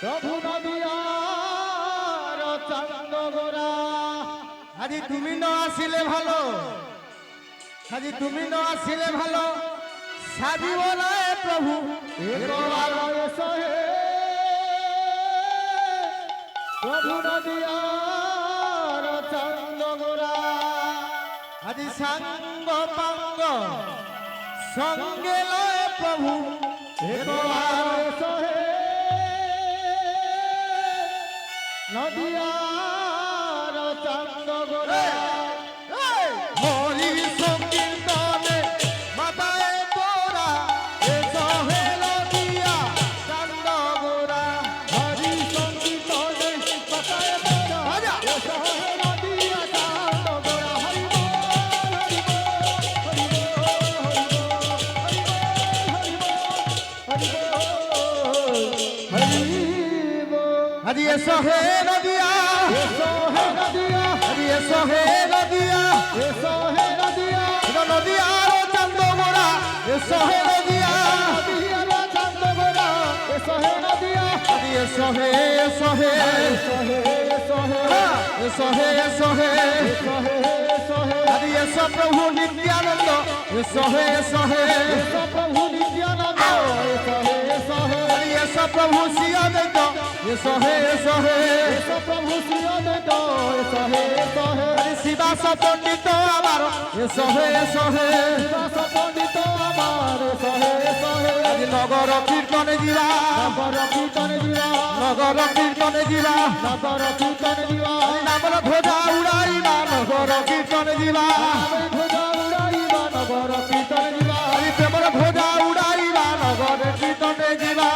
প্রভু নদিয়ার চান্দ গোরা। আজি তুমি ন আসিলে ভালো, আজি তুমি ন আসিলে ভালো, সাজিব না প্রভু একবার এসো হে। প্রভু নদিয়ার চান্দ গোরা। আজি সাঙ্গ পাঙ্গ সঙ্গে লয় প্রভু একবার এসো হে। নদিয়ার চান্দ গোরা। হরি সংকীর্তনে মাতায় তোরা এসো হে নদিয়া চান্দ গোরা। হরি সংকীর্তনে মাতায় তোরা এসো হে নদিয়া চান্দ গোরা। হরি বল হরি বল হরি বল হরি বল হরি বল হরি বল। আজি এসো হে নদিয়া, এসো হে নদিয়া, আজি এসো হে নদিয়া, এসো হে নদিয়া। নদিয়ার চান্দ গোরা এসো হে নদিয়া, নদিয়ার চান্দ গোরা এসো হে নদিয়া। আজি এসো হে এসো হে এসো হে এসো হে এসো হে এসো হে এসো হে এসো হে। আজি এসো প্রভু নিত্যানন্দ এসো হে এসো হে এসো প্রভু নিত্যানন্দ এসো হে এসো হে। আজি এসো প্রভু শ্রীঅদ্বৈত এসো হে এসো হে এসো প্রভু শ্রীঅদ্বৈত এসো হে এসো হে। আজি শিবাস পণ্ডিত আমার এসো হে এসো হে শিবাস পণ্ডিত আমার এসো হে এসো হে। আজি নগর কীর্তনে ଯିବା, নগর কীর্তনে ଯିବା, নগর কীর্তনে ଯିବା, নগর কীর্তনে ଯିବା। নামর ধ্বজা উড়াইবা নগর কীর্তনে ଯିବା, ধ্বজা উড়াইবা নগর কীর্তনে ଯିବା। আজি প্রেমর ধ্বজা উড়াইবা নগর কীর্তনে ଯିବା,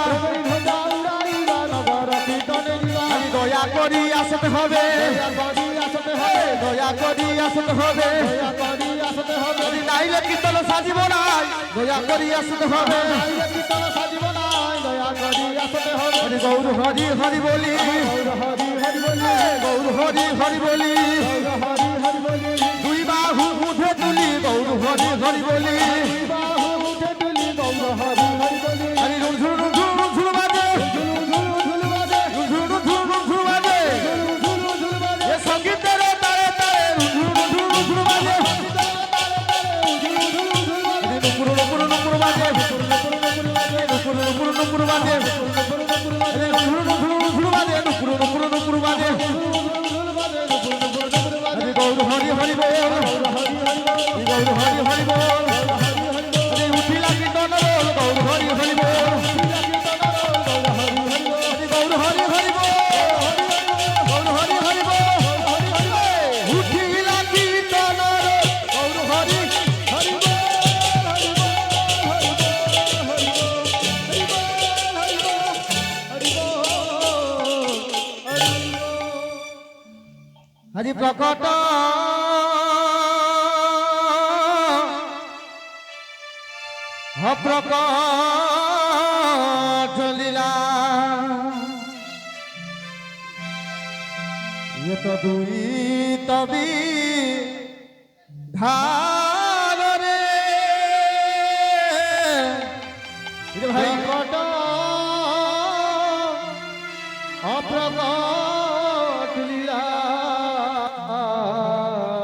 ধ্বজা উড়াইবা নগর কীর্তনে ଯିবা। আজি দয়া করি আসতে হবে, দয়া করি আসতে হবে, দয়া করি আসতে হবে, দয়া করি আসতে হবে। যদি নাইলে কীর্তন সাজিব নাই দয়া করি আসতে হবে, নাইলে কীর্তন সাজিব নাই দয়া করি আসতে হবে। হরি গৌর হরি হরি বলি, গৌর হরি হরি বলি, গৌর হরি হরি বলি, গৌর হরি হরি বলি। দুই বাহু উঠে তুলি গৌর হরি হরি বলি, দুই বাহু উঠে তুলি গৌর হরি হরি বলি। হরি রুঝুর রুঝুর রুঝুর বাজে, রুঝুর রুঝুর বাজে, রুঝুর রুঝুর রুঝুর বাজে, রুঝুর রুঝুর বাজে। এ সঙ্গীতের তারে তারে রুঝুর রুঝুর রুঝুর বাজে, নুপুর নুপুর নুপুর বাজে, নুপুর নুপুর নুপুর বাজে, নুপুর নুপুর নুপুর বাজে, নুপুর নুপুর বাজে, নুপুর নুপুর বাজে, নুপুর নুপুর নুপুর বাজে। হরি গৌর হরি হরি বল, গৌর হরি হরি বল, গৌর হরি হরি বল। হরি উঠিলা কীর্তন বল গৌর হরি হরি বল, গৌর হরি হরি বল, গৌর হরি হরি বল। উঠিলা কীর্তন গৌর হরি হরি বল। আজি প্রকট প্রকট লীলা, ইয়ে তো দুই তবি ধা